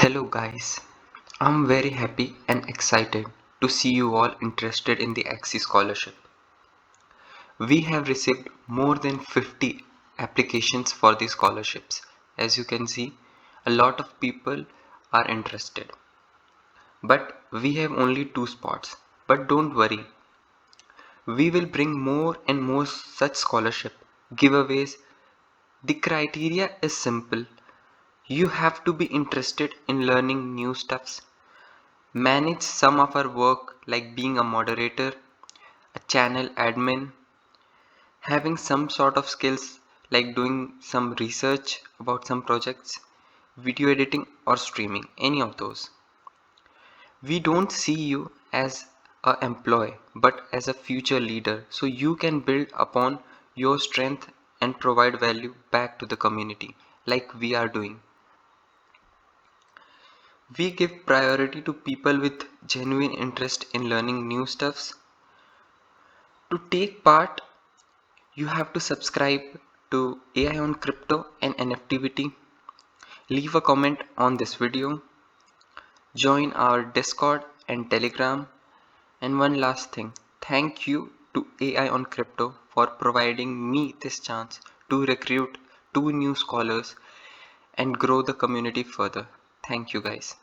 Hello guys, I'm very happy and excited to see you all interested in the Axie Scholarship. We have received more than 50 applications for the scholarships. As you can see, a lot of people are interested. But we have only 2 spots. But don't worry, we will bring more and more such scholarship giveaways. The criteria is simple. You have to be interested in learning new stuffs, manage some of our work like being a moderator, a channel admin, having some sort of skills like doing some research about some projects, video editing or streaming, any of those. We don't see you as a employee but as a future leader, so you can build upon your strength and provide value back to the community like we are doing. We give priority to people with genuine interest in learning new stuffs. To take part, you have to subscribe to AI on Crypto and Nftivity, leave a comment on this video, join our Discord and Telegram, and one last thing, thank you to AI on Crypto for providing me this chance to recruit 2 new scholars and grow the community further. Thank you guys.